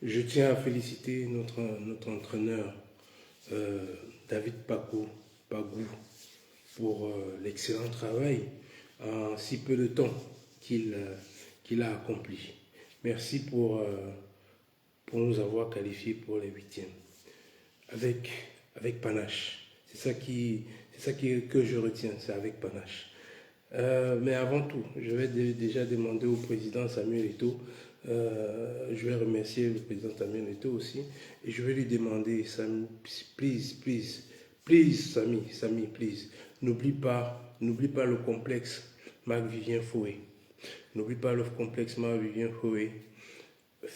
Je tiens à féliciter notre entraîneur David Pagou pour l'excellent travail en si peu de temps qu'il a accompli. Merci pour nous avoir qualifiés pour les huitièmes avec, avec panache. Que je retiens, c'est avec panache. Mais avant tout, je vais déjà demander au président Samuel Eto'o, je vais remercier le président Samuel Eto'o aussi, et je vais lui demander, Samy, please, Samy, please, n'oublie pas le complexe Marc-Vivien Foé. N'oublie pas le complexe Marc-Vivien Foé.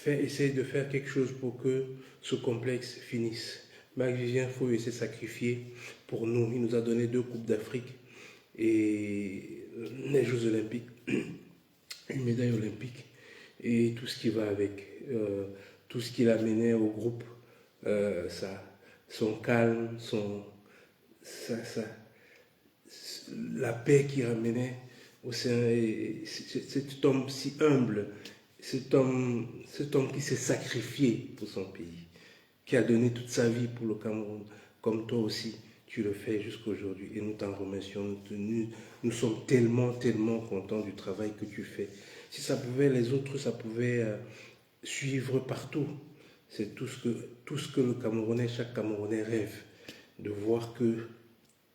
Essaye de faire quelque chose pour que ce complexe finisse. Marc-Vivien Foé s'est sacrifié pour nous. Il nous a donné 2 Coupes d'Afrique et les Jeux Olympiques, une médaille olympique et tout ce qui va avec, tout ce qu'il a mené au groupe, son calme, la paix qu'il ramenait au sein, cet homme si humble, cet homme qui s'est sacrifié pour son pays, qui a donné toute sa vie pour le Cameroun, comme toi aussi tu le fais jusqu'à aujourd'hui et nous t'en remercions. Nous sommes tellement contents du travail que tu fais. Si ça pouvait, les autres, ça pouvait suivre partout. C'est tout ce que le Camerounais, chaque Camerounais rêve, de voir que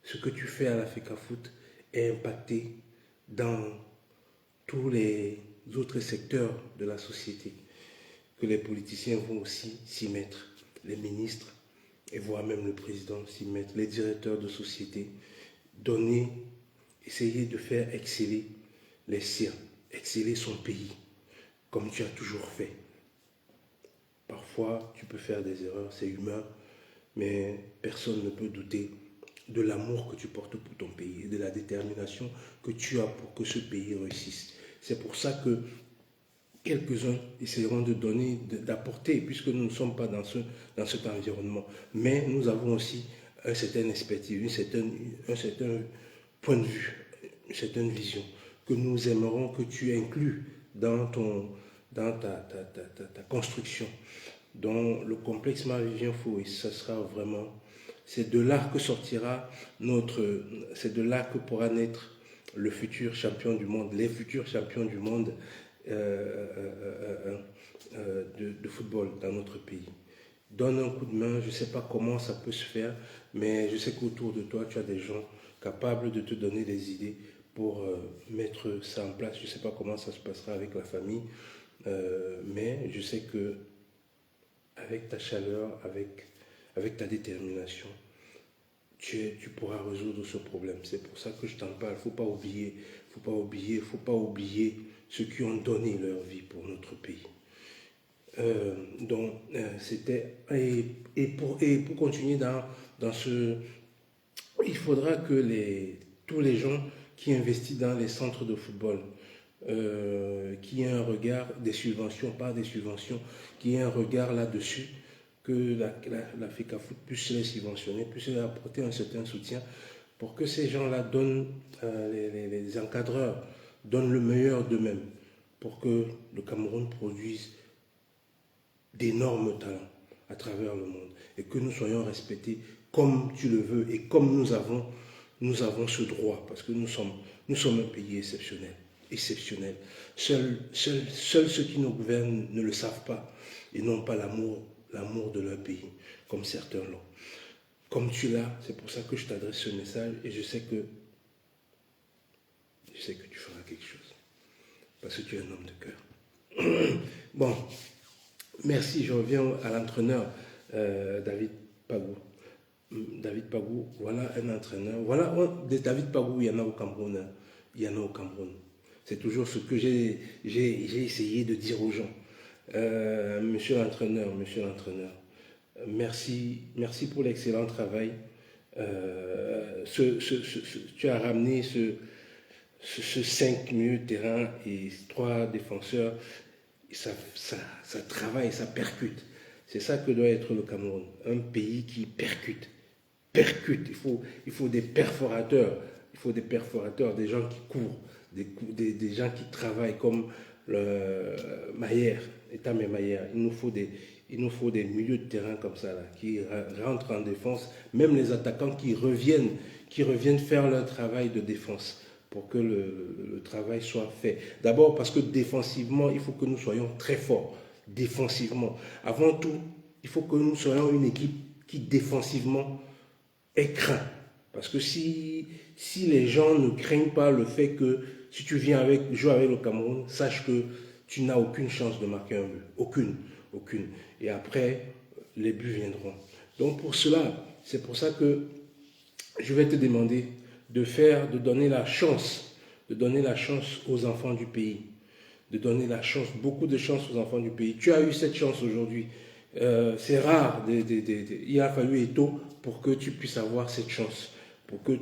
ce que tu fais à l'Africa Foot est impacté dans tous les autres secteurs de la société, que les politiciens vont aussi s'y mettre, les ministres, et voire même le président s'y mettre, les directeurs de société, essayer de faire exceller les siens, exceller son pays, comme tu as toujours fait. Parfois, tu peux faire des erreurs, c'est humain, mais personne ne peut douter de l'amour que tu portes pour ton pays et de la détermination que tu as pour que ce pays réussisse. C'est pour ça que quelques-uns essaieront de donner, d'apporter, puisque nous ne sommes pas dans cet environnement. Mais nous avons aussi un certain expertise, un certain point de vue, une certaine vision que nous aimerons que tu inclues dans ta construction. Dans le complexe Marc-Vivien Foé, ce sera vraiment, c'est de là que sortira c'est de là que pourra naître le futur champion du monde, les futurs champions du monde de football dans notre pays. Donne un coup de main, je ne sais pas comment ça peut se faire, mais je sais qu'autour de toi, tu as des gens capables de te donner des idées pour mettre ça en place. Je ne sais pas comment ça se passera avec la famille, mais je sais que avec ta chaleur, avec ta détermination, tu pourras résoudre ce problème. C'est pour ça que je t'en parle. Il ne faut pas oublier ceux qui ont donné leur vie pour notre pays. C'était... Et pour continuer dans ce... Il faudra que tous les gens qui investissent dans les centres de football, qui aient un regard, des subventions, pas des subventions, qui aient un regard là-dessus, que l'Africa Foot puisse les subventionner, puisse leur apporter un certain soutien pour que ces gens-là donnent, les encadreurs, donnent le meilleur d'eux-mêmes pour que le Cameroun produise d'énormes talents à travers le monde et que nous soyons respectés comme tu le veux et comme nous avons ce droit parce que nous sommes un pays exceptionnel. Seuls ceux qui nous gouvernent ne le savent pas et n'ont pas l'amour de leur pays, comme certains l'ont. Comme tu l'as, c'est pour ça que je t'adresse ce message et je sais que tu feras quelque chose. Parce que tu es un homme de cœur. Bon, merci, je reviens à l'entraîneur David Pagou. David Pagou, voilà un entraîneur. Voilà, David Pagou, il y en a au Cameroun. C'est toujours ce que j'ai essayé de dire aux gens. Monsieur l'entraîneur, merci pour l'excellent travail. Tu as ramené ce 5 milieux de terrain et 3 défenseurs. Ça travaille, ça percute. C'est ça que doit être le Cameroun. Un pays qui percute. Il faut des perforateurs. Il faut des perforateurs, des gens qui courent, des gens qui travaillent comme Maillère, Etam et Maillère. Il nous faut des milieux de terrain comme ça, là, qui rentrent en défense, même les attaquants qui reviennent faire leur travail de défense pour que le travail soit fait. D'abord parce que défensivement, il faut que nous soyons très forts, défensivement. Avant tout, il faut que nous soyons une équipe qui défensivement est craint. Parce que si les gens ne craignent pas le fait que si tu viens jouer avec le Cameroun, sache que tu n'as aucune chance de marquer un but. Aucune. Et après, les buts viendront. Donc pour cela, c'est pour ça que je vais te demander de donner la chance aux enfants du pays. De donner la chance, beaucoup de chance aux enfants du pays. Tu as eu cette chance aujourd'hui. C'est rare. Il a fallu Eto'o pour que tu puisses avoir cette chance. Pour que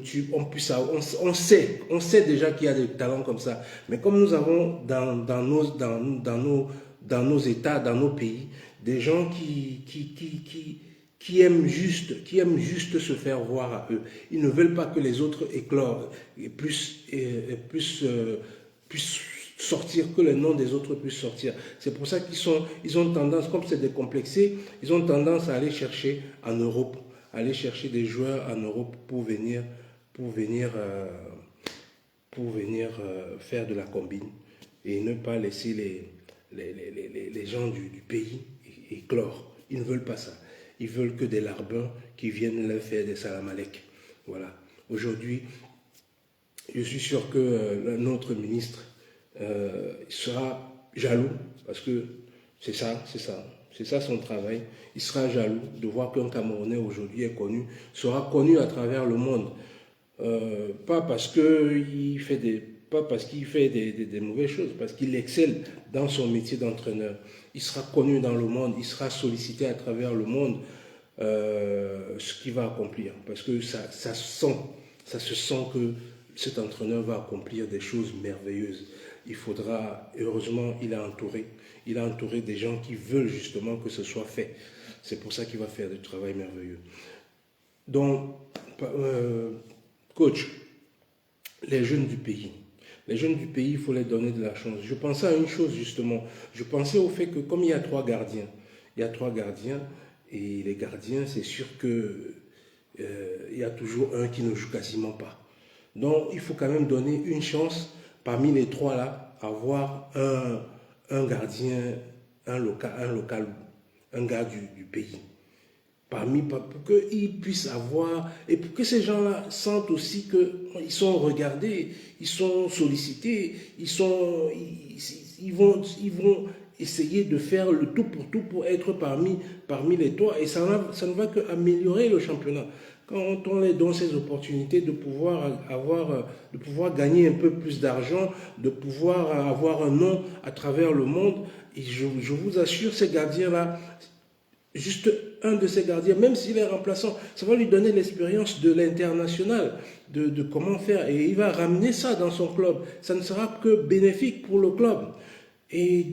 on sait déjà qu'il y a des talents comme ça. Mais comme nous avons dans nos États, dans nos pays, des gens qui aiment juste se faire voir à eux. Ils ne veulent pas que les autres éclorent et puissent sortir, que le nom des autres puisse sortir. C'est pour ça ils ont tendance, comme c'est décomplexé, ils ont tendance à aller chercher en Europe, aller chercher des joueurs en Europe pour venir faire de la combine et ne pas laisser les gens du pays éclore. Ils ne veulent pas ça. Ils veulent que des larbins qui viennent leur faire des salamalek. Voilà. Aujourd'hui, je suis sûr que notre ministre sera jaloux, parce que c'est ça son travail. Il sera jaloux de voir qu'un Camerounais aujourd'hui est connu, sera connu à travers le monde. Pas parce qu'il fait des mauvaises choses, parce qu'il excelle dans son métier d'entraîneur. Il sera connu dans le monde, il sera sollicité à travers le monde ce qu'il va accomplir. Parce que ça se sent que cet entraîneur va accomplir des choses merveilleuses. Heureusement, il a entouré des gens qui veulent justement que ce soit fait. C'est pour ça qu'il va faire du travail merveilleux. Donc, coach, les jeunes du pays, il faut les donner de la chance. Je pensais à une chose justement, je pensais au fait que comme il y a trois gardiens, et les gardiens, c'est sûr que il y a toujours un qui ne joue quasiment pas. Donc, il faut quand même donner une chance parmi les trois là, avoir un gardien, un local, un gars du pays. Pour qu'ils puissent avoir, et pour que ces gens-là sentent aussi qu'ils sont regardés, ils sont sollicités, ils vont essayer de faire le tout pour être parmi les trois. Et ça ne va qu'améliorer le championnat. Quand on les donne ces opportunités de pouvoir gagner un peu plus d'argent, de pouvoir avoir un nom à travers le monde, et je vous assure, ces gardiens-là, juste un de ces gardiens, même s'il est remplaçant, ça va lui donner l'expérience de l'international, de comment faire, et il va ramener ça dans son club. Ça ne sera que bénéfique pour le club. Et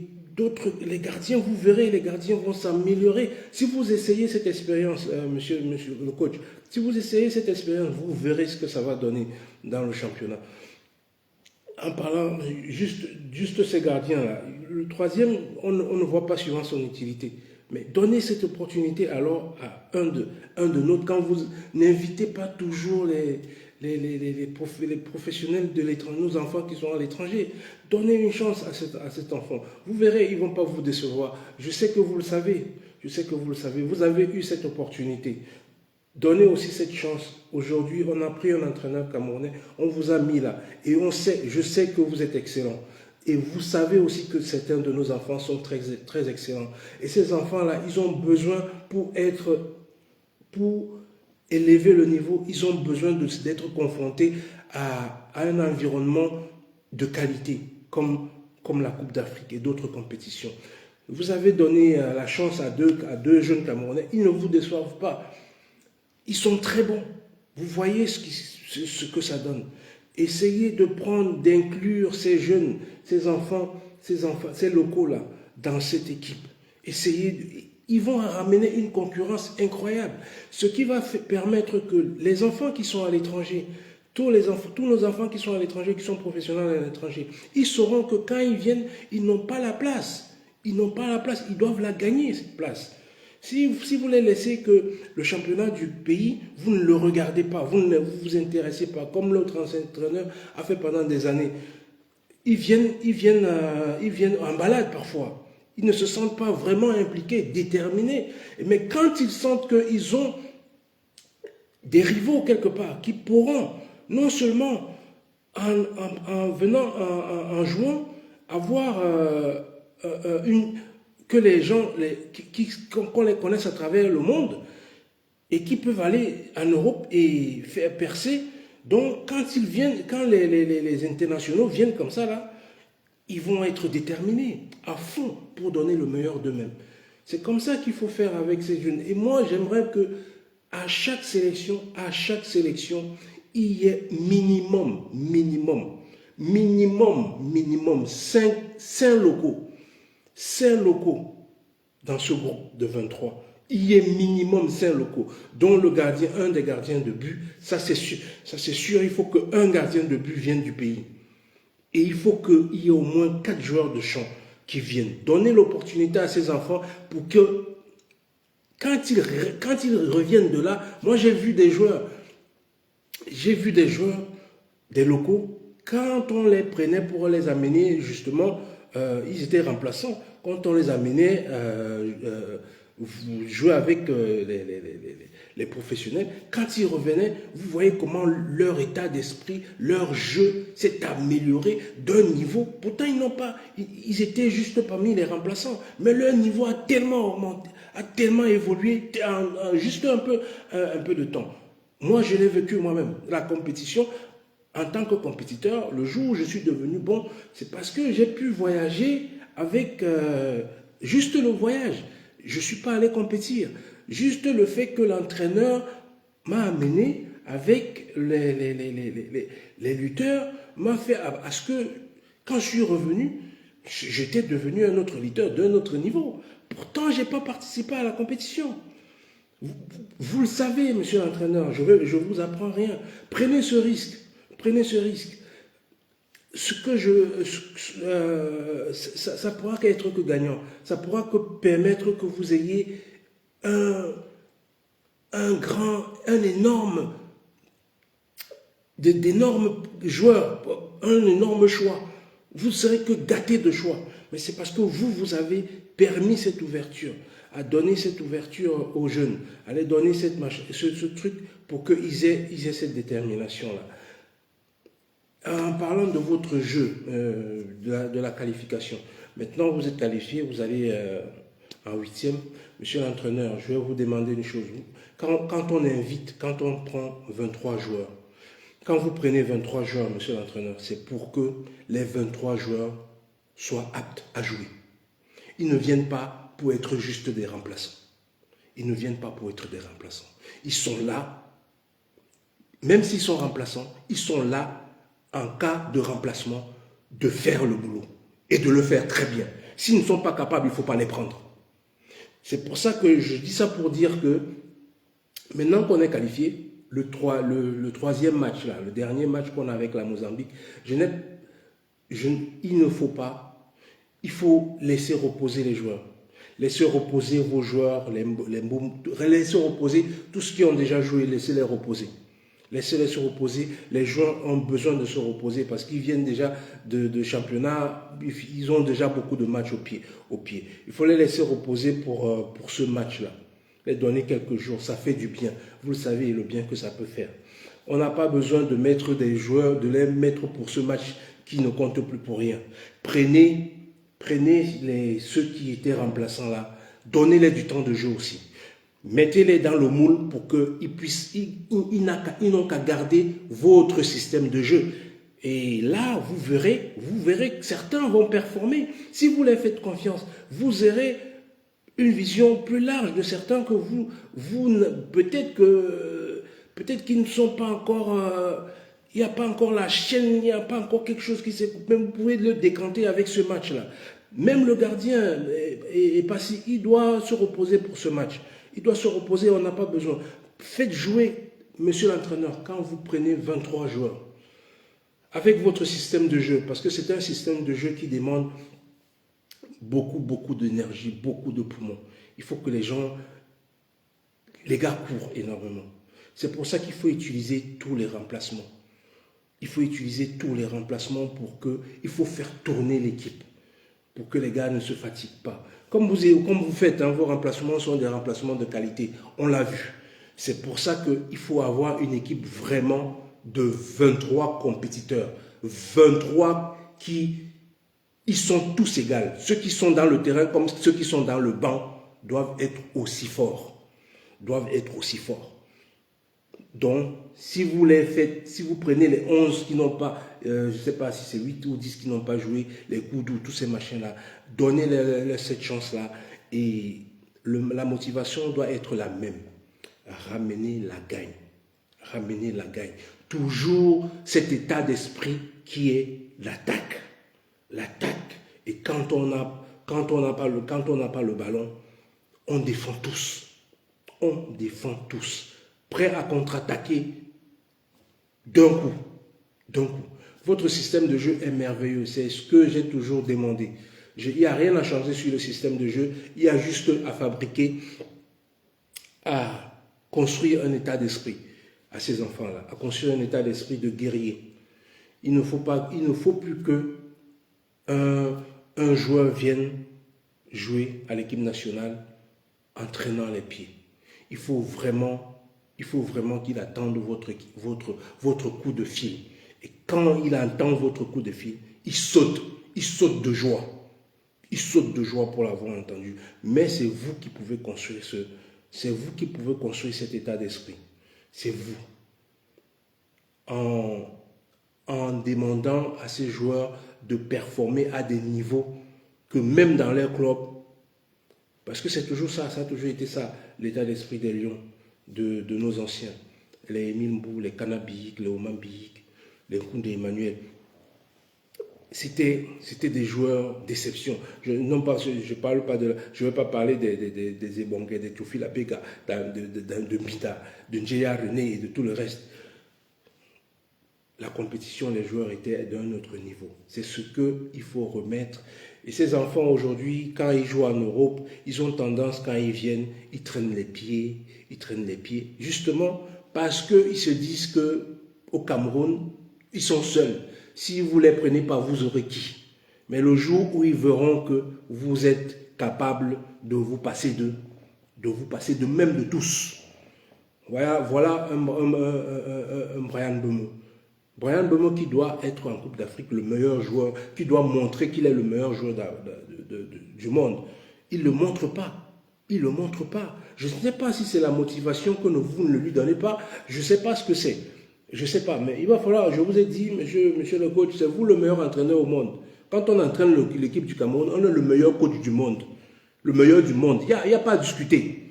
les gardiens, vous verrez, les gardiens vont s'améliorer. Si vous essayez cette expérience, monsieur le coach, si vous essayez cette expérience, vous verrez ce que ça va donner dans le championnat. En parlant juste ces gardiens-là, le troisième, on ne voit pas souvent son utilité. Mais donnez cette opportunité alors à un de nôtres, quand vous n'invitez pas toujours les professionnels de l'étranger, nos enfants qui sont à l'étranger. Donnez une chance à cet enfant. Vous verrez, ils ne vont pas vous décevoir. Je sais que vous le savez. Vous avez eu cette opportunité. Donnez aussi cette chance. Aujourd'hui, on a pris un entraîneur camerounais, on vous a mis là. Et je sais que vous êtes excellent. Et vous savez aussi que certains de nos enfants sont très, très excellents. Et ces enfants-là, ils ont besoin pour élever le niveau, ils ont besoin d'être confrontés à un environnement de qualité, comme la Coupe d'Afrique et d'autres compétitions. Vous avez donné la chance à deux jeunes Camerounais, ils ne vous déçoivent pas. Ils sont très bons. Vous voyez ce que ça donne. Essayez d'inclure ces jeunes, ces enfants, ces locaux-là, dans cette équipe. Ils vont ramener une concurrence incroyable. Ce qui va permettre que les enfants qui sont à l'étranger, tous nos enfants qui sont à l'étranger, qui sont professionnels à l'étranger, ils sauront que quand ils viennent, ils n'ont pas la place. Ils n'ont pas la place, ils doivent la gagner, cette place. Si vous les laissez que le championnat du pays, vous ne le regardez pas, vous ne vous intéressez pas, comme l'autre ancien entraîneur a fait pendant des années. Ils viennent en balade parfois. Ils ne se sentent pas vraiment impliqués, déterminés. Mais quand ils sentent qu'ils ont des rivaux quelque part, qui pourront, non seulement en jouant, avoir que les gens, qu'on les connaisse à travers le monde, et qui peuvent aller en Europe et faire percer. Donc, quand les internationaux viennent comme ça, là, ils vont être déterminés à fond pour donner le meilleur d'eux-mêmes. C'est comme ça qu'il faut faire avec ces jeunes. Et moi, j'aimerais que à chaque sélection, il y ait minimum 5 locaux. 5 locaux dans ce groupe de 23. Il y ait minimum 5 locaux, dont le gardien, un des gardiens de but, ça c'est sûr, il faut qu'un gardien de but vienne du pays. Et il faut qu'il y ait au moins 4 joueurs de champ qui viennent. Donner l'opportunité à ces enfants pour que, quand ils reviennent de là, moi j'ai vu des joueurs, des locaux, quand on les prenait pour les amener, justement, ils étaient remplaçants. Quand on les amenait jouer avec les professionnels, quand ils revenaient, vous voyez comment leur état d'esprit, leur jeu s'est amélioré d'un niveau. Pourtant, ils étaient juste parmi les remplaçants, mais leur niveau a tellement augmenté, a tellement évolué, juste un peu de temps. Moi, je l'ai vécu moi-même. La compétition, en tant que compétiteur, le jour où je suis devenu bon, c'est parce que j'ai pu voyager avec juste le voyage. Je ne suis pas allé compétir. Juste le fait que l'entraîneur m'a amené avec les lutteurs m'a fait à ce que, quand je suis revenu, j'étais devenu un autre lutteur d'un autre niveau. Pourtant, je n'ai pas participé à la compétition. Vous le savez, monsieur l'entraîneur, je ne vous apprends rien. Prenez ce risque. Ça pourra qu'être que gagnant. Ça pourra que permettre que vous ayez d'énormes joueurs, un énorme choix. Vous ne serez que gâté de choix. Mais c'est parce que vous avez permis cette ouverture, à donner cette ouverture aux jeunes, à les donner ce truc pour qu'ils aient cette détermination-là. En parlant de votre jeu, de la qualification, maintenant vous êtes qualifié, vous allez en 8e. Monsieur l'entraîneur, je vais vous demander une chose. Quand on prend 23 joueurs, quand vous prenez 23 joueurs, monsieur l'entraîneur, c'est pour que les 23 joueurs soient aptes à jouer. Ils ne viennent pas pour être juste des remplaçants. Ils sont là, même s'ils sont remplaçants, ils sont là en cas de remplacement, de faire le boulot et de le faire très bien. S'ils ne sont pas capables, il ne faut pas les prendre. C'est pour ça que je dis ça pour dire que maintenant qu'on est qualifié, le troisième match là, le dernier match qu'on a avec la Mozambique, il faut laisser reposer les joueurs. Laissez reposer vos joueurs, laissez reposer tous ceux qui ont déjà joué, laissez-les reposer. Laissez-les se reposer. Les joueurs ont besoin de se reposer parce qu'ils viennent déjà de championnat. Ils ont déjà beaucoup de matchs au pied. Il faut les laisser reposer pour ce match-là. Les donner quelques jours. Ça fait du bien. Vous le savez, le bien que ça peut faire. On n'a pas besoin de mettre des joueurs, de les mettre pour ce match qui ne compte plus pour rien. Prenez ceux qui étaient remplaçants là. Donnez-les du temps de jeu aussi. Mettez-les dans le moule pour qu'ils n'ont qu'à garder votre système de jeu. Et là, vous verrez que certains vont performer. Si vous leur faites confiance, vous aurez une vision plus large de certains que peut-être qu'ils ne sont pas encore, il n'y a pas encore la chaîne, il n'y a pas encore quelque chose qui s'est coupé. Vous pouvez le décanter avec ce match-là. Même le gardien est passé, il doit se reposer pour ce match. Il doit se reposer, on n'a pas besoin. Faites jouer monsieur l'entraîneur, quand vous prenez 23 joueurs, avec votre système de jeu, parce que c'est un système de jeu qui demande beaucoup d'énergie, beaucoup de poumons. Il faut que les gars courent énormément. C'est pour ça qu'il faut utiliser tous les remplacements. Il faut utiliser tous les remplacements il faut faire tourner l'équipe pour que les gars ne se fatiguent pas. Comme vous faites, hein, vos remplacements sont des remplacements de qualité. On l'a vu. C'est pour ça qu'il faut avoir une équipe vraiment de 23 compétiteurs. 23 ils sont tous égaux. Ceux qui sont dans le terrain comme ceux qui sont dans le banc doivent être aussi forts. Doivent être aussi forts. Donc, si vous prenez les 11 qui n'ont pas, je ne sais pas si c'est 8 ou 10 qui n'ont pas joué, les Goudou, tous ces machins-là, donnez-leur cette chance-là et la motivation doit être la même. Ramener la gagne. Ramener la gagne. Toujours cet état d'esprit qui est l'attaque. L'attaque. Et quand on n'a pas le ballon, on défend tous. On défend tous. Prêt à contre-attaquer d'un coup. Votre système de jeu est merveilleux. C'est ce que j'ai toujours demandé. Il n'y a rien à changer sur le système de jeu. Il y a juste à fabriquer, à construire un état d'esprit à ces enfants-là, à construire un état d'esprit de guerrier. Il ne faut plus que un joueur vienne jouer à l'équipe nationale en traînant les pieds. Il faut vraiment qu'il attende votre coup de fil. Et quand il entend votre coup de fil, il saute de joie. Il saute de joie pour l'avoir entendu. Mais c'est vous qui pouvez construire cet état d'esprit. C'est vous. En demandant à ces joueurs de performer à des niveaux que même dans leur club, parce que c'est toujours ça a toujours été ça, l'état d'esprit des Lions, de nos anciens. Les Émile Mbou, les Kanabik, les Omambik, les Koundé Emmanuel. C'était des joueurs d'exception. Je ne vais pas parler des Ebongué, des Tiofi Labega, de Mita, de Njéa René et de tout le reste. La compétition, les joueurs étaient d'un autre niveau. C'est ce qu'il faut remettre. Et ces enfants aujourd'hui, quand ils jouent en Europe, ils ont tendance, quand ils viennent, ils traînent les pieds, justement parce qu'ils se disent qu'au Cameroun, ils sont seuls. Si vous ne les prenez pas, vous aurez qui? Mais le jour où ils verront que vous êtes capable de vous passer de même de tous. Voilà un Brian Bemo. Brian Bemo qui doit être en Coupe d'Afrique le meilleur joueur, qui doit montrer qu'il est le meilleur joueur du monde. Il ne le montre pas. Il ne le montre pas. Je ne sais pas si c'est la motivation que vous ne lui donnez pas. Je ne sais pas ce que c'est. Je ne sais pas. Mais il va falloir, je vous ai dit, monsieur le coach, c'est vous le meilleur entraîneur au monde. Quand on entraîne l'équipe du Cameroun, on est le meilleur coach du monde. Le meilleur du monde. Il n'y a pas à discuter.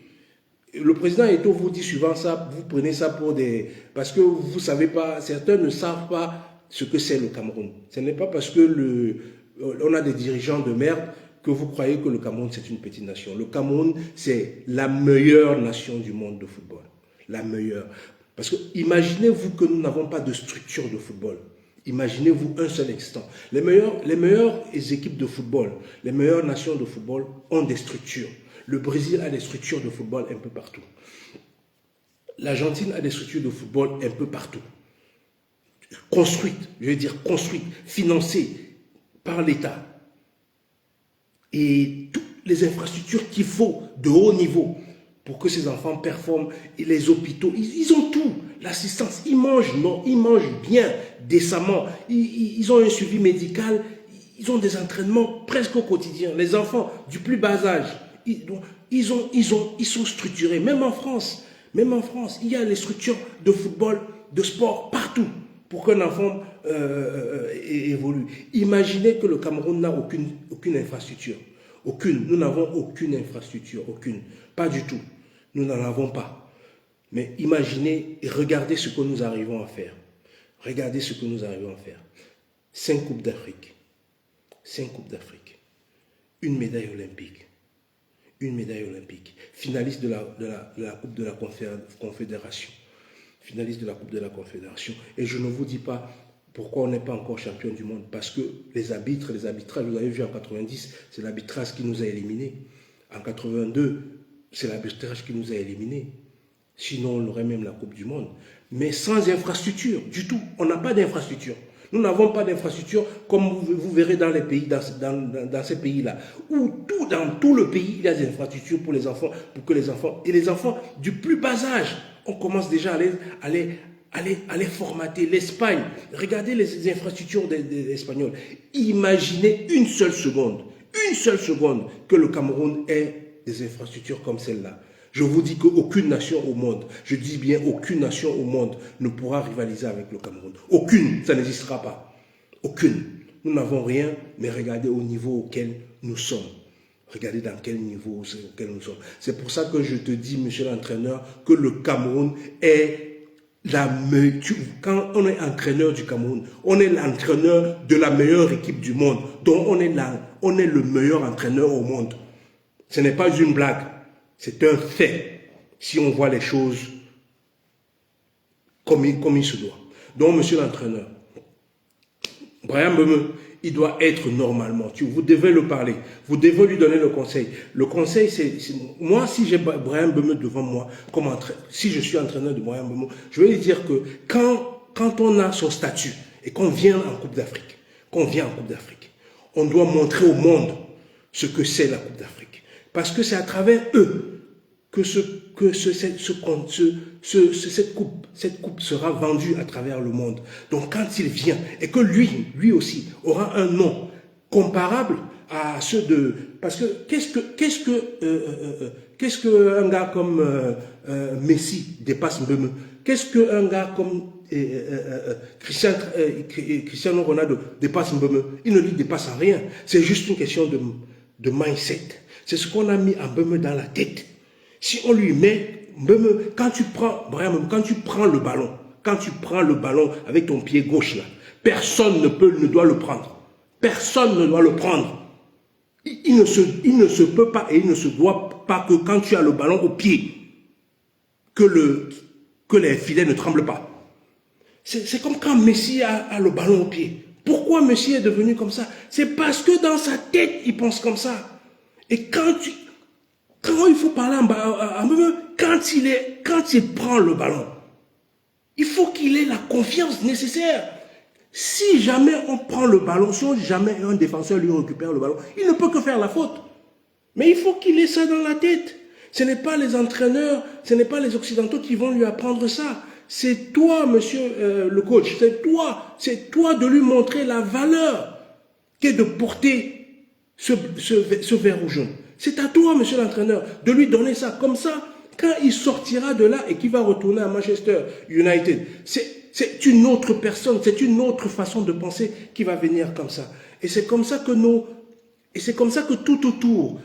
Le président Eto'o vous dit souvent ça, vous prenez ça pour des... Parce que vous ne savez pas, certains ne savent pas ce que c'est le Cameroun. Ce n'est pas parce que on a des dirigeants de merde que vous croyez que le Cameroun c'est une petite nation. Le Cameroun c'est la meilleure nation du monde de football. La meilleure. Parce que imaginez-vous que nous n'avons pas de structure de football. Imaginez-vous un seul instant. Les meilleures équipes de football, les meilleures nations de football ont des structures. Le Brésil a des structures de football un peu partout. L'Argentine a des structures de football un peu partout. Construites, financées par l'État. Et toutes les infrastructures qu'il faut de haut niveau pour que ces enfants performent. Et les hôpitaux, ils ont tout. L'assistance, ils mangent bien, décemment. Ils ont un suivi médical. Ils ont des entraînements presque au quotidien. Les enfants du plus bas âge, ils sont structurés. Même en France, il y a les structures de football, de sport, partout, pour qu'un enfant évolue. Imaginez que le Cameroun n'a aucune infrastructure. Nous n'avons aucune infrastructure, aucune. Pas du tout. Nous n'en avons pas. Mais imaginez et regardez ce que nous arrivons à faire. Regardez ce que nous arrivons à faire. 5 Coupes d'Afrique. 5 Coupes d'Afrique. Une médaille olympique. Finaliste de la Coupe de la Confédération. finaliste de la Coupe de la Confédération. Et je ne vous dis pas pourquoi on n'est pas encore champion du monde. Parce que les arbitrages, vous avez vu en 90, c'est l'arbitrage qui nous a éliminés. En 82, c'est l'arbitrage qui nous a éliminés. Sinon, on aurait même la Coupe du Monde. Mais sans infrastructure, du tout. On n'a pas d'infrastructure. Nous n'avons pas d'infrastructure comme vous verrez dans les pays, dans ces pays-là. Où dans tout le pays, il y a des infrastructures pour les enfants, pour que les enfants, et les enfants du plus bas âge, on commence déjà à les formater. L'Espagne, regardez les infrastructures des Espagnols. Imaginez une seule seconde que le Cameroun ait des infrastructures comme celle-là. Je vous dis qu'aucune nation au monde, je dis bien aucune nation au monde ne pourra rivaliser avec le Cameroun. Aucune, ça n'existera pas. Aucune. Nous n'avons rien, mais regardez au niveau auquel nous sommes. Regardez dans quel niveau auquel nous sommes. C'est pour ça que je te dis, monsieur l'entraîneur, que le Cameroun est la meilleure. Quand on est entraîneur du Cameroun, on est l'entraîneur de la meilleure équipe du monde. Donc on est le meilleur entraîneur au monde. Ce n'est pas une blague. C'est un fait, si on voit les choses comme il se doit. Donc, monsieur l'entraîneur, Brahim Mbeume, il doit être normalement. Vous devez le parler. Vous devez lui donner le conseil. Le conseil, c'est moi, si j'ai Brahim Mbeume devant moi, si je suis entraîneur de Brahim Mbeume, je vais lui dire que quand on a son statut et qu'on vient en Coupe d'Afrique, on doit montrer au monde ce que c'est la Coupe d'Afrique. Parce que c'est à travers eux que cette coupe sera vendue à travers le monde. Donc quand il vient, et que lui aussi, aura un nom comparable à ceux de... Parce que qu'est-ce qu'un gars comme Messi dépasse Mbeume? Qu'est-ce qu'un gars comme Cristiano Ronaldo dépasse Mbeume? Il ne lui dépasse en rien. C'est juste une question de mindset. C'est ce qu'on a mis à Mbeume dans la tête. Si on lui met, Mbeume, quand tu prends le ballon avec ton pied gauche là, personne ne doit le prendre. Personne ne doit le prendre. Il ne se peut pas et il ne se doit pas que quand tu as le ballon au pied, que les filets ne tremblent pas. C'est comme quand Messi a le ballon au pied. Pourquoi Messi est devenu comme ça? C'est parce que dans sa tête, il pense comme ça. Et quand il faut parler à Mbeume, quand il prend le ballon, il faut qu'il ait la confiance nécessaire. Si jamais on prend le ballon, si jamais un défenseur lui récupère le ballon, il ne peut que faire la faute. Mais il faut qu'il ait ça dans la tête. Ce n'est pas les entraîneurs, ce n'est pas les Occidentaux qui vont lui apprendre ça. C'est toi, monsieur le coach, c'est toi de lui montrer la valeur qu'est de porter ce vert ou jaune. C'est à toi, monsieur l'entraîneur, de lui donner ça. Comme ça, quand il sortira de là et qu'il va retourner à Manchester United, c'est une autre personne, c'est une autre façon de penser qui va venir comme ça. Et c'est comme ça que tout autour,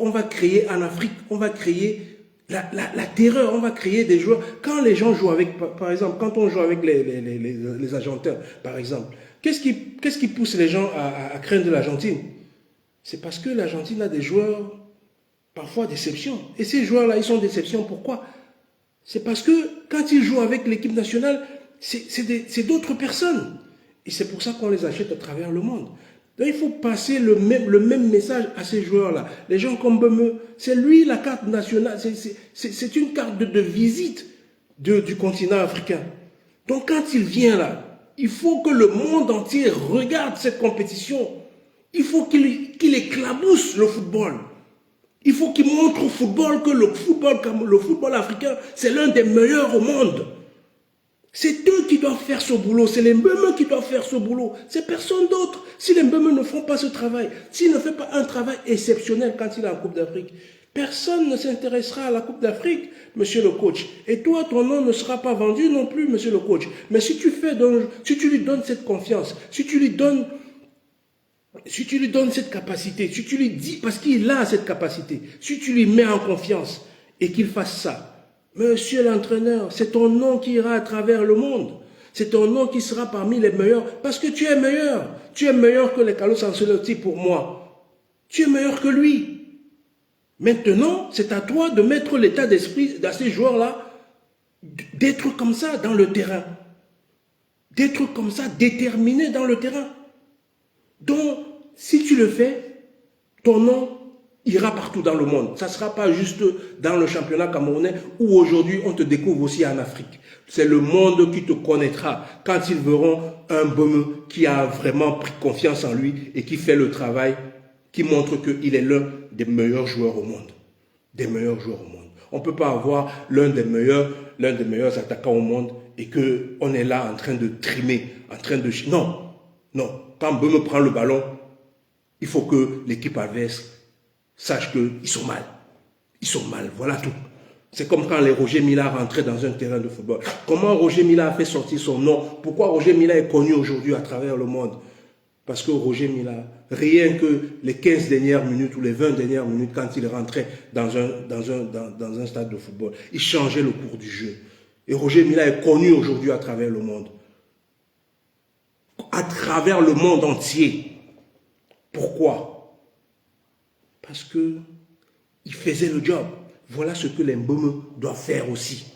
on va créer en Afrique, on va créer la terreur, on va créer des joueurs. Quand les gens jouent avec, par exemple, quand on joue avec les Argentins, par exemple, qu'est-ce qui pousse les gens à craindre l'Argentine? C'est parce que l'Argentine a des joueurs parfois déception. Et ces joueurs-là, ils sont déception. Pourquoi? C'est parce que quand ils jouent avec l'équipe nationale, c'est d'autres personnes. Et c'est pour ça qu'on les achète à travers le monde. Donc il faut passer le même message à ces joueurs-là. Les gens comme Mbeume, c'est lui la carte nationale, c'est une carte de visite du continent africain. Donc quand il vient là, il faut que le monde entier regarde cette compétition. Il faut qu'il éclabousse le football. Il faut qu'il montre au football que le football africain, c'est l'un des meilleurs au monde. C'est eux qui doivent faire ce boulot. C'est les Mbeume qui doivent faire ce boulot. C'est personne d'autre. Si les Mbeume ne font pas ce travail, s'ils ne font pas un travail exceptionnel quand il est en Coupe d'Afrique, personne ne s'intéressera à la Coupe d'Afrique, monsieur le coach. Et toi, ton nom ne sera pas vendu non plus, monsieur le coach. Mais si tu lui donnes cette confiance, si tu lui donnes cette capacité, si tu lui dis, parce qu'il a cette capacité, si tu lui mets en confiance et qu'il fasse ça, monsieur l'entraîneur, c'est ton nom qui ira à travers le monde. C'est ton nom qui sera parmi les meilleurs, parce que tu es meilleur. Tu es meilleur que les Carlos Ancelotti pour moi. Tu es meilleur que lui. Maintenant, c'est à toi de mettre l'état d'esprit de ces joueurs-là Des trucs comme ça dans le terrain. Des trucs comme ça déterminés dans le terrain. Donc, si tu le fais, ton nom ira partout dans le monde. Ça ne sera pas juste dans le championnat camerounais où aujourd'hui on te découvre aussi en Afrique. C'est le monde qui te connaîtra quand ils verront un Beume qui a vraiment pris confiance en lui et qui fait le travail, qui montre qu'il est l'un des meilleurs joueurs au monde. Des meilleurs joueurs au monde. On ne peut pas avoir l'un des meilleurs attaquants au monde et qu'on est là en train de trimer, en train de... Non, non. Quand Beume prend le ballon, il faut que l'équipe adverse sache qu'ils sont mal. Ils sont mal, voilà tout. C'est comme quand les Roger Mila rentraient dans un terrain de football. Comment Roger Mila a fait sortir son nom? Pourquoi Roger Mila est connu aujourd'hui à travers le monde? Parce que Roger Mila, rien que les 15 dernières minutes ou les 20 dernières minutes, quand il rentrait dans un stade de football, il changeait le cours du jeu. Et Roger Mila est connu aujourd'hui à travers le monde. À travers le monde entier. Pourquoi? Parce qu'il faisait le job. Voilà ce que l'Mbeume doit faire aussi.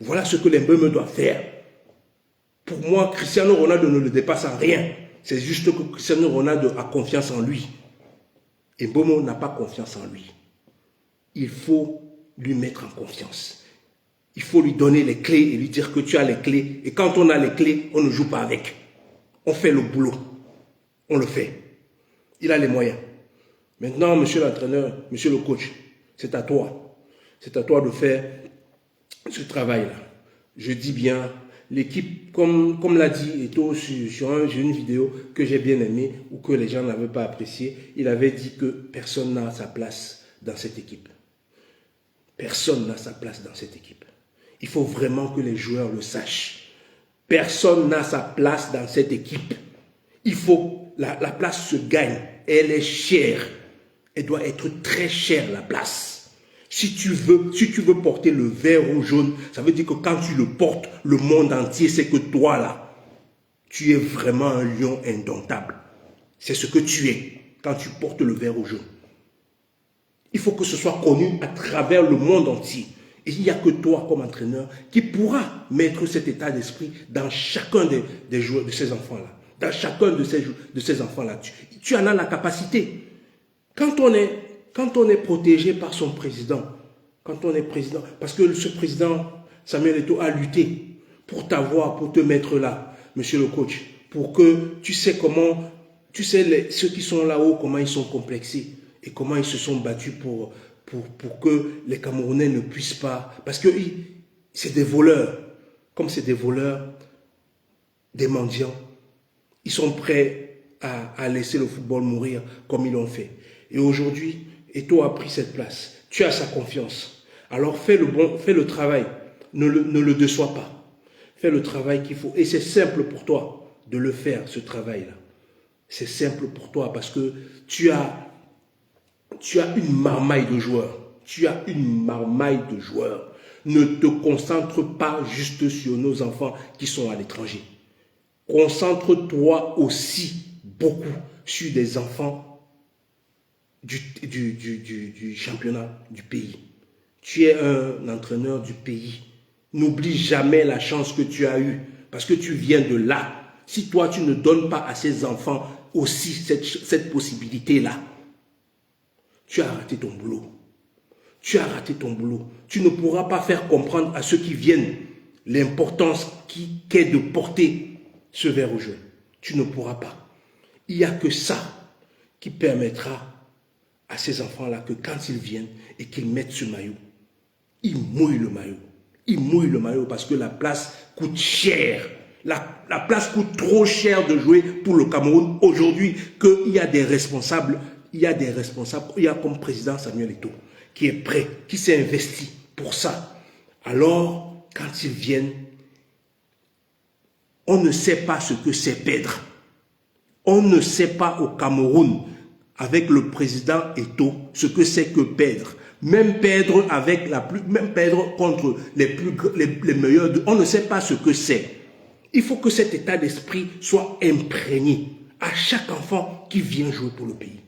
Voilà ce que l'Mbeume doit faire. Pour moi, Cristiano Ronaldo ne le dépasse en rien. C'est juste que Cristiano Ronaldo a confiance en lui. Et Mbeume n'a pas confiance en lui. Il faut lui mettre en confiance. Il faut lui donner les clés et lui dire que tu as les clés. Et quand on a les clés, on ne joue pas avec. On fait le boulot. On le fait. Il a les moyens. Maintenant, monsieur l'entraîneur, monsieur le coach, c'est à toi. C'est à toi de faire ce travail-là. Je dis bien, l'équipe, comme l'a dit Eto'o sur une vidéo que j'ai bien aimée ou que les gens n'avaient pas appréciée, il avait dit que personne n'a sa place dans cette équipe. Personne n'a sa place dans cette équipe. Il faut vraiment que les joueurs le sachent. Personne n'a sa place dans cette équipe. Il faut, la place se gagne. Elle est chère. Elle doit être très chère, la place. Si tu veux porter le vert ou jaune, ça veut dire que quand tu le portes, le monde entier sait que toi, là, tu es vraiment un lion indomptable. C'est ce que tu es quand tu portes le vert ou jaune. Il faut que ce soit connu à travers le monde entier. Et il n'y a que toi, comme entraîneur, qui pourra mettre cet état d'esprit dans chacun des joueurs, de ces enfants-là. Dans chacun de ces enfants-là. Tu en as la capacité. Quand on est protégé par son président, quand on est président, parce que ce président, Samuel Eto'o, a lutté pour t'avoir, pour te mettre là, monsieur le coach, pour que tu sais comment, ceux qui sont là-haut, comment ils sont complexés et comment ils se sont battus pour que les Camerounais ne puissent pas, parce que c'est des voleurs, comme c'est des voleurs, des mendiants, ils sont prêts à laisser le football mourir comme ils l'ont fait. Et aujourd'hui, Eto'o a pris cette place. Tu as sa confiance. Alors fais le travail. Ne le déçois pas. Fais le travail qu'il faut. Et c'est simple pour toi de le faire, ce travail-là. C'est simple pour toi parce que tu as une marmaille de joueurs. Tu as une marmaille de joueurs. Ne te concentre pas juste sur nos enfants qui sont à l'étranger. Concentre-toi aussi beaucoup sur des enfants du championnat du pays. Tu es un entraîneur du pays. N'oublie jamais la chance que tu as eue parce que tu viens de là. Si toi, tu ne donnes pas à ces enfants aussi cette possibilité-là, tu as raté ton boulot. Tu as raté ton boulot. Tu ne pourras pas faire comprendre à ceux qui viennent l'importance qu'est de porter ce vert au jaune. Tu ne pourras pas. Il n'y a que ça qui permettra à ces enfants-là que quand ils viennent et qu'ils mettent ce maillot, ils mouillent le maillot. Ils mouillent le maillot parce que la place coûte cher. La place coûte trop cher de jouer pour le Cameroun aujourd'hui qu'il y a des responsables, il y a comme président Samuel Eto'o qui est prêt, qui s'est investi pour ça. Alors, quand ils viennent, on ne sait pas ce que c'est perdre. On ne sait pas au Cameroun, avec le président Eto'o, ce que c'est que perdre. Même perdre contre les meilleurs, on ne sait pas ce que c'est. Il faut que cet état d'esprit soit imprégné à chaque enfant qui vient jouer pour le pays.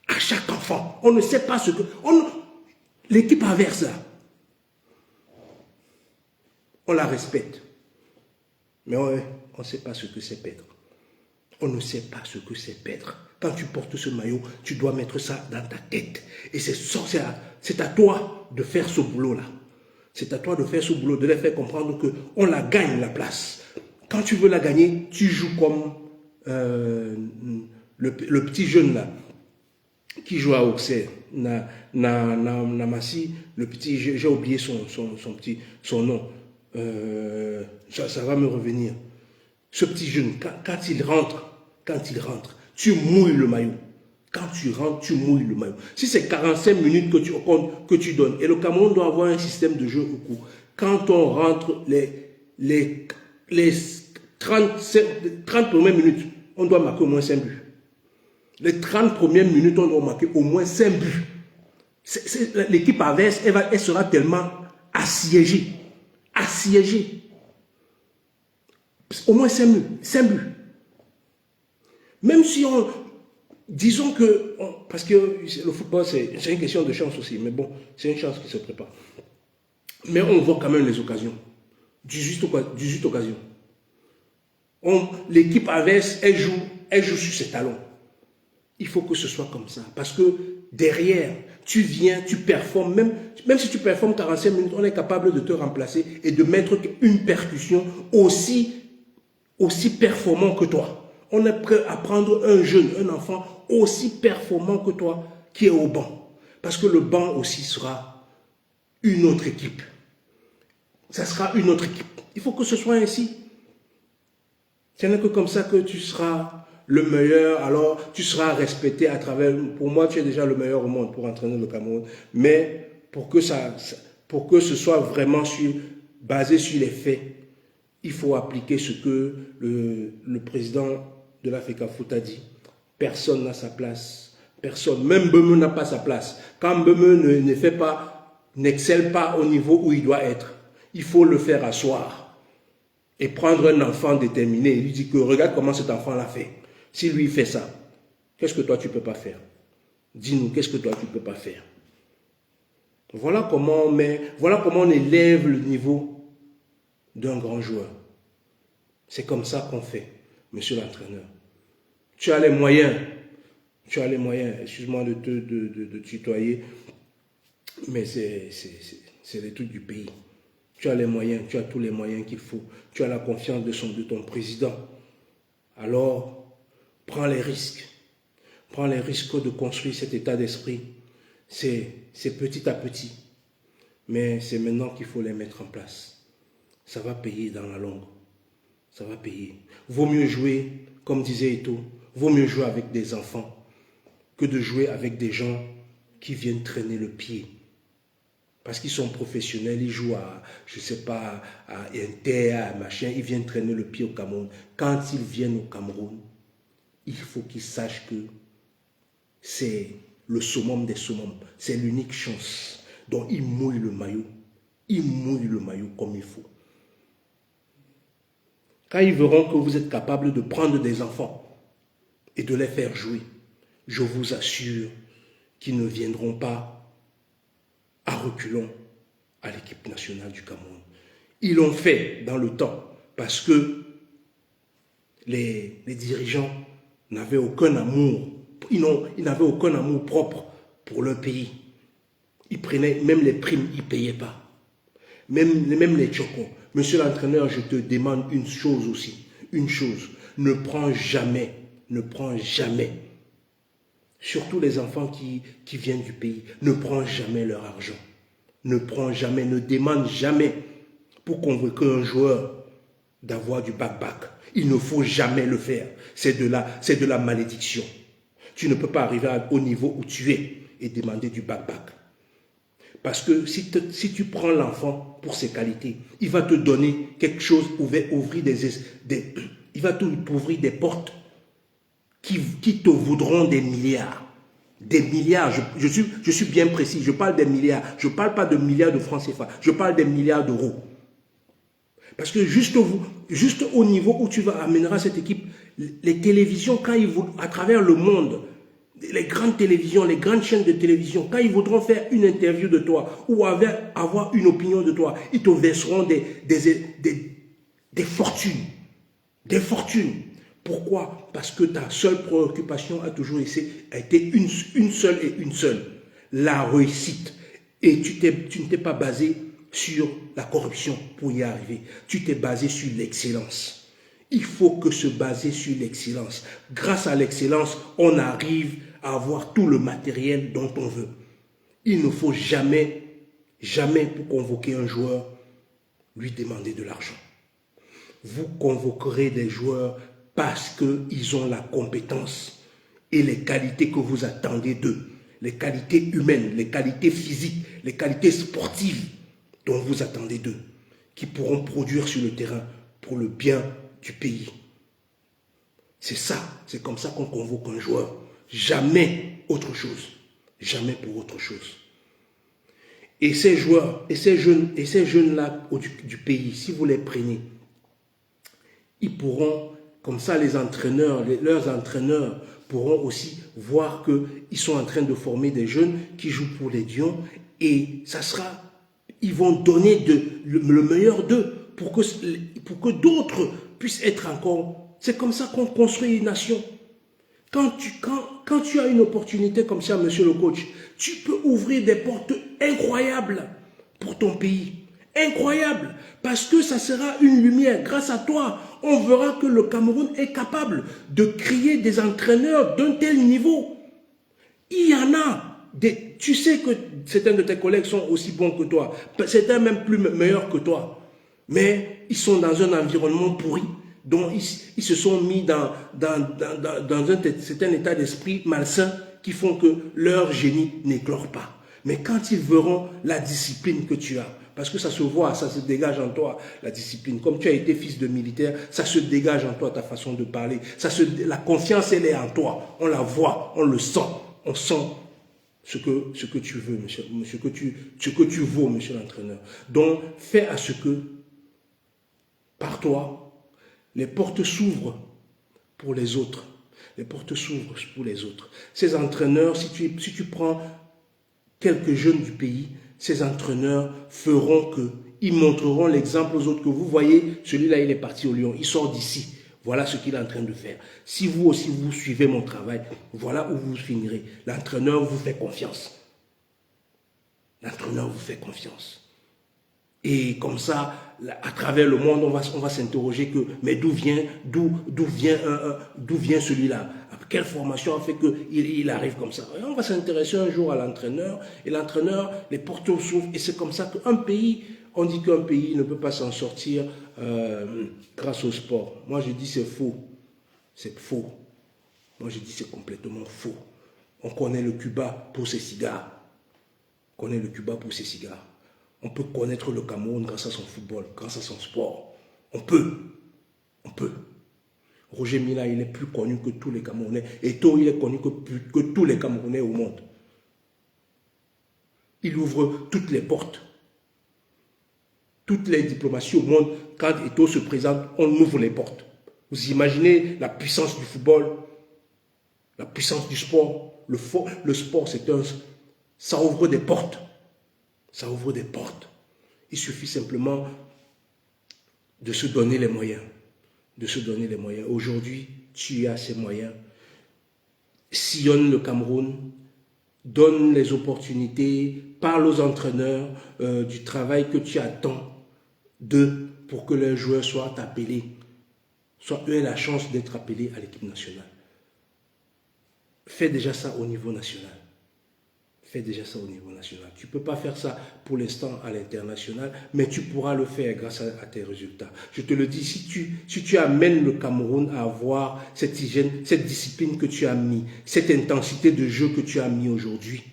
À chaque enfant. On ne sait pas ce que... L'équipe inverse là. on la respecte. Mais on ne sait pas ce que c'est perdre. On ne sait pas ce que c'est perdre. Quand tu portes ce maillot, tu dois mettre ça dans ta tête. Et c'est à toi de faire ce boulot-là. C'est à toi de faire ce boulot, de les faire comprendre qu'on la gagne, la place. Quand tu veux la gagner, tu joues comme le petit jeune là, qui joue à Auxerre, Namassi, le petit, j'ai oublié son nom. Ça va me revenir. Ce petit jeune, quand il rentre, tu mouilles le maillot. Quand tu rentres, tu mouilles le maillot. Si c'est 45 minutes que tu donnes, et le Cameroun doit avoir un système de jeu au cours. Quand on rentre, les 30 premières minutes, on doit marquer au moins 5 buts. Les 30 premières minutes, on doit marquer au moins 5 buts. L'équipe adverse, elle sera tellement assiégée. Assiégée. Au moins 5 buts. 5 buts. Même si disons que, parce que le football, c'est une question de chance aussi, mais bon, c'est une chance qui se prépare. Mais on voit quand même les occasions. 18 occasions. L'équipe adverse, elle joue sur ses talons. Il faut que ce soit comme ça. Parce que derrière, tu viens, tu performes. Même si tu performes 45 minutes, on est capable de te remplacer et de mettre une percussion aussi performant que toi. On est prêt à prendre un jeune, un enfant aussi performant que toi qui est au banc. Parce que le banc aussi sera une autre équipe. Ça sera une autre équipe. Il faut que ce soit ainsi. Ce n'est que comme ça que tu seras le meilleur, alors tu seras respecté à travers... Pour moi, tu es déjà le meilleur au monde pour entraîner le Cameroun. Mais pour que ce soit vraiment basé sur les faits, il faut appliquer ce que le président de l'Africa Foot a dit. Personne n'a sa place. Personne. Même Bemeu n'a pas sa place. Quand Bemeu n'excelle pas au niveau où il doit être, il faut le faire asseoir. Et prendre un enfant déterminé et lui dire que regarde comment cet enfant l'a fait. Si lui fait ça, qu'est-ce que toi tu ne peux pas faire? Dis-nous, qu'est-ce que toi tu ne peux pas faire? Voilà comment on élève le niveau d'un grand joueur. C'est comme ça qu'on fait, monsieur l'entraîneur. Tu as les moyens, excuse-moi de te tutoyer, mais c'est les trucs du pays. Tu as les moyens, tu as tous les moyens qu'il faut. Tu as la confiance de ton président. Alors, prends les risques. Prends les risques de construire cet état d'esprit. C'est petit à petit. Mais c'est maintenant qu'il faut les mettre en place. Ça va payer dans la longue. Ça va payer. Vaut mieux jouer, comme disait Eto'o, vaut mieux jouer avec des enfants que de jouer avec des gens qui viennent traîner le pied. Parce qu'ils sont professionnels, ils jouent à, je ne sais pas, à Inter, à machin, ils viennent traîner le pied au Cameroun. Quand ils viennent au Cameroun, il faut qu'ils sachent que c'est le summum des summums, c'est l'unique chance. Donc ils mouillent le maillot comme il faut. Quand ils verront que vous êtes capable de prendre des enfants et de les faire jouer, je vous assure qu'ils ne viendront pas à reculons à l'équipe nationale du Cameroun. Ils l'ont fait dans le temps parce que les dirigeants n'avaient aucun amour, ils n'avaient aucun amour propre pour leur pays. Ils prenaient, même les primes, ils ne payaient pas. Même les tchokos. Monsieur l'entraîneur, je te demande une chose aussi, une chose, ne prends jamais, surtout les enfants qui viennent du pays, ne prends jamais leur argent. Ne prends jamais, ne demande jamais pour convoquer un joueur d'avoir du back-back. Il ne faut jamais le faire. C'est de la malédiction. Tu ne peux pas arriver au niveau où tu es et demander du back-back. Parce que si tu prends l'enfant pour ses qualités, il va te donner quelque chose, il va t'ouvrir des portes qui te vaudront des milliards. Des milliards, je suis bien précis, je parle des milliards. Je ne parle pas de milliards de francs CFA, je parle des milliards d'euros. Parce que juste au niveau où tu amèneras cette équipe, les télévisions, quand ils vont à travers le monde, Les grandes télévisions, les grandes chaînes de télévision, quand ils voudront faire une interview de toi ou avoir une opinion de toi, ils te verseront des fortunes. Des fortunes. Pourquoi? Parce que ta seule préoccupation a toujours été une seule et une seule. La réussite. Et tu ne t'es pas basé sur la corruption pour y arriver. Tu t'es basé sur l'excellence. Il faut que se baser sur l'excellence. Grâce à l'excellence, on arrive à avoir tout le matériel dont on veut. Il ne faut jamais, jamais pour convoquer un joueur, lui demander de l'argent. Vous convoquerez des joueurs parce qu'ils ont la compétence et les qualités que vous attendez d'eux. Les qualités humaines, les qualités physiques, les qualités sportives dont vous attendez d'eux, qui pourront produire sur le terrain pour le bien du pays. C'est ça, c'est comme ça qu'on convoque un joueur. Jamais autre chose. Jamais pour autre chose. Et ces joueurs, et ces jeunes-là du pays, si vous les prenez, ils pourront, comme ça les entraîneurs, leurs entraîneurs pourront aussi voir qu'ils sont en train de former des jeunes qui jouent pour les Lions et ça sera, ils vont donner le meilleur d'eux pour que d'autres puissent être encore. C'est comme ça qu'on construit une nation. Quand tu as une opportunité comme ça, monsieur le coach, tu peux ouvrir des portes incroyables pour ton pays. Incroyables. Parce que ça sera une lumière. Grâce à toi, on verra que le Cameroun est capable de créer des entraîneurs d'un tel niveau. Il y en a. Tu sais que certains de tes collègues sont aussi bons que toi. Certains même plus meilleurs que toi. Mais ils sont dans un environnement pourri. Donc ils se sont mis dans un certain état d'esprit malsain qui font que leur génie n'éclore pas. Mais quand ils verront la discipline que tu as, parce que ça se voit, ça se dégage en toi, la discipline. Comme tu as été fils de militaire, ça se dégage en toi, ta façon de parler. La confiance, elle est en toi. On la voit, on le sent. On sent ce que tu veux, monsieur, ce que tu vaux, monsieur l'entraîneur. Donc, fais à ce que, par toi, les portes s'ouvrent pour les autres. Les portes s'ouvrent pour les autres. Ces entraîneurs, si tu prends quelques jeunes du pays, ces entraîneurs feront que, ils montreront l'exemple aux autres que vous voyez, celui-là il est parti au Lyon, il sort d'ici. Voilà ce qu'il est en train de faire. Si vous aussi vous suivez mon travail, voilà où vous finirez. L'entraîneur vous fait confiance. L'entraîneur vous fait confiance. Et comme ça, à travers le monde, on va s'interroger que, mais d'où vient celui-là? Quelle formation a fait qu'il arrive comme ça? Et on va s'intéresser un jour à l'entraîneur, et l'entraîneur, les portes s'ouvrent, et c'est comme ça qu'un pays, on dit qu'un pays ne peut pas s'en sortir grâce au sport. Moi je dis c'est faux. C'est faux. Moi je dis c'est complètement faux. On connaît le Cuba pour ses cigares. On connaît le Cuba pour ses cigares. On peut connaître le Cameroun grâce à son football, grâce à son sport. On peut. On peut. Roger Mila, il est plus connu que tous les Camerounais. Eto'o, il est connu que tous les Camerounais au monde. Il ouvre toutes les portes. Toutes les diplomaties au monde, quand Eto'o se présente, on ouvre les portes. Vous imaginez la puissance du football, la puissance du sport. Le sport, ça ouvre des portes. Ça ouvre des portes. Il suffit simplement de se donner les moyens. De se donner les moyens. Aujourd'hui, tu as ces moyens. Sillonne le Cameroun, donne les opportunités, parle aux entraîneurs du travail que tu attends d'eux pour que leurs joueurs soient appelés, soit eux aient la chance d'être appelés à l'équipe nationale. Fais déjà ça au niveau national. Fais déjà ça au niveau national. Tu ne peux pas faire ça pour l'instant à l'international, mais tu pourras le faire grâce à tes résultats. Je te le dis, si tu amènes le Cameroun à avoir cette hygiène, cette discipline que tu as mis, cette intensité de jeu que tu as mis aujourd'hui,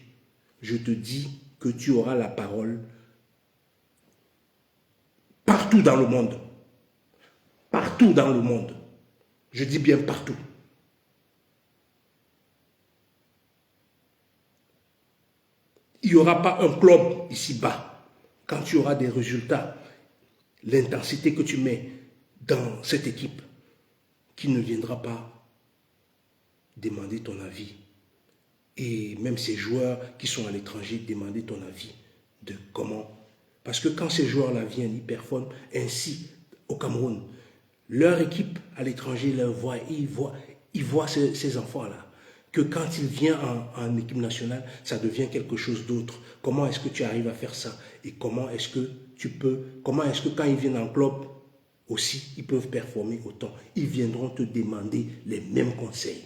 je te dis que tu auras la parole partout dans le monde. Partout dans le monde. Je dis bien partout. Il n'y aura pas un club ici-bas. Quand tu auras des résultats, l'intensité que tu mets dans cette équipe, qui ne viendra pas demander ton avis. et même ces joueurs qui sont à l'étranger, demander ton avis de comment. Parce que quand ces joueurs-là viennent, ils performent ainsi au Cameroun. Leur équipe à l'étranger leur voit, ils voient ces enfants-là. Que quand ils viennent en équipe nationale, ça devient quelque chose d'autre. Comment est-ce que tu arrives à faire ça? Et comment est-ce que quand ils viennent en club aussi, ils peuvent performer autant. Ils viendront te demander les mêmes conseils.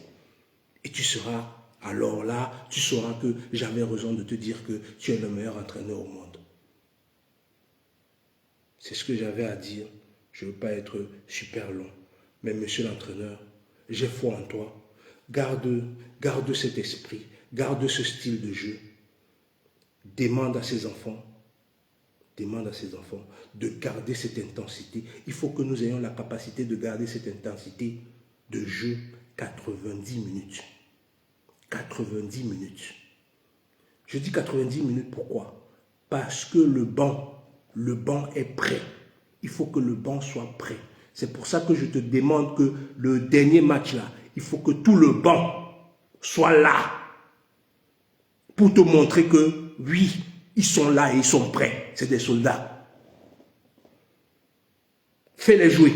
Et tu seras, alors là, tu sauras que j'avais raison de te dire que tu es le meilleur entraîneur au monde. C'est ce que j'avais à dire. Je ne veux pas être super long. Mais monsieur l'entraîneur, j'ai foi en toi. Garde cet esprit, garde ce style de jeu. Demande à ses enfants de garder cette intensité. Il faut que nous ayons la capacité de garder cette intensité de jeu 90 minutes. 90 minutes. Je dis 90 minutes, pourquoi? Parce que le banc est prêt. Il faut que le banc soit prêt. C'est pour ça que je te demande que le dernier match là, il faut que tout le banc soit là pour te montrer que oui, ils sont là et ils sont prêts. C'est des soldats. Fais-les jouer.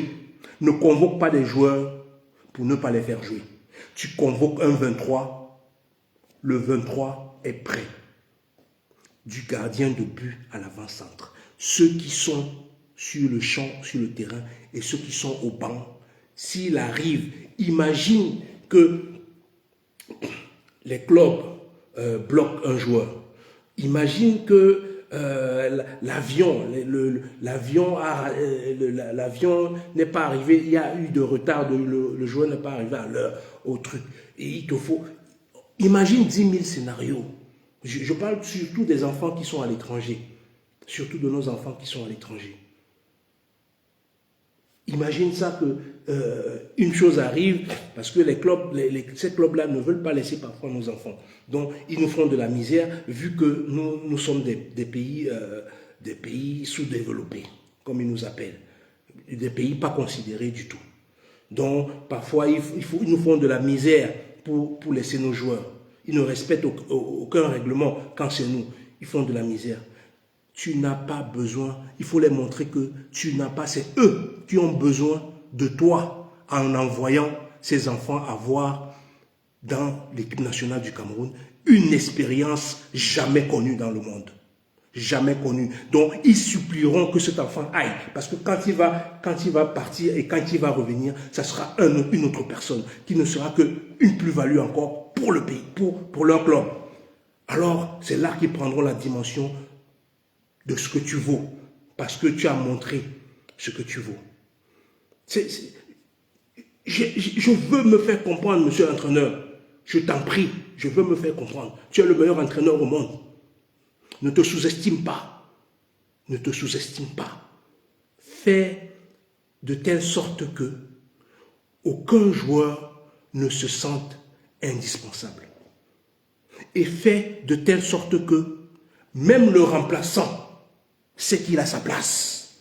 Ne convoque pas des joueurs pour ne pas les faire jouer. Tu convoques un 23, le 23 est prêt. Du gardien de but à l'avant-centre. Ceux qui sont sur le champ, sur le terrain, et ceux qui sont au banc, s'il arrive, imagine que les clubs bloquent un joueur. Imagine que l'avion n'est pas arrivé, il y a eu de retard, le joueur n'est pas arrivé à l'heure au truc. Et il te faut... Imagine 10 000 scénarios. Je parle surtout des enfants qui sont à l'étranger. Surtout de nos enfants qui sont à l'étranger. Imagine ça que une chose arrive parce que ces clubs-là ne veulent pas laisser parfois nos enfants. Donc, ils nous font de la misère vu que nous sommes des pays sous-développés, comme ils nous appellent. Des pays pas considérés du tout. Donc, parfois, ils nous font de la misère pour laisser nos joueurs. Ils ne respectent aucun règlement quand c'est nous. Ils font de la misère. Tu n'as pas besoin, il faut les montrer que tu n'as pas, c'est eux qui ont besoin de toi en envoyant ces enfants avoir dans l'équipe nationale du Cameroun une expérience jamais connue dans le monde. Jamais connue. Donc, ils supplieront que cet enfant aille. Parce que quand il va partir et quand il va revenir, ça sera une autre personne qui ne sera qu'une plus-value encore pour le pays, pour leur club. Alors, c'est là qu'ils prendront la dimension de ce que tu vaux, parce que tu as montré ce que tu vaux. Je veux me faire comprendre, monsieur l'entraîneur. Je t'en prie, je veux me faire comprendre. Tu es le meilleur entraîneur au monde. Ne te sous-estime pas. Ne te sous-estime pas. Fais de telle sorte que aucun joueur ne se sente indispensable. Et fais de telle sorte que même le remplaçant c'est qu'il a sa place.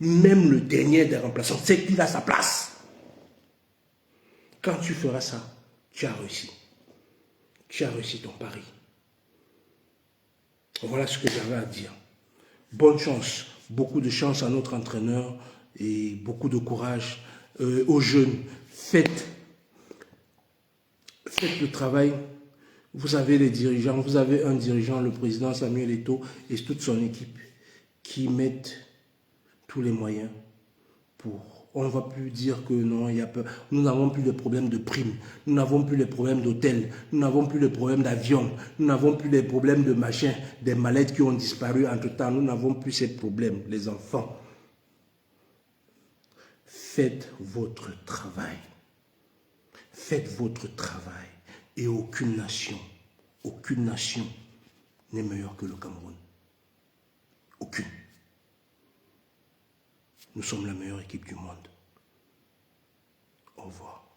Même le dernier des remplaçants, c'est qu'il a sa place. Quand tu feras ça, tu as réussi. Tu as réussi ton pari. Voilà ce que j'avais à dire. Bonne chance, beaucoup de chance à notre entraîneur et beaucoup de courage aux jeunes. Faites le travail. Vous avez les dirigeants, vous avez un dirigeant, le président Samuel Eto'o et toute son équipe qui mettent tous les moyens pour... On ne va plus dire que non, il y a peur. Nous n'avons plus de problèmes de primes, nous n'avons plus les problèmes d'hôtel, nous n'avons plus les problèmes d'avion, nous n'avons plus les problèmes de machin, des mallettes qui ont disparu entre-temps, nous n'avons plus ces problèmes, les enfants. Faites votre travail. Faites votre travail. Et aucune nation n'est meilleure que le Cameroun. Aucune. Nous sommes la meilleure équipe du monde. Au revoir.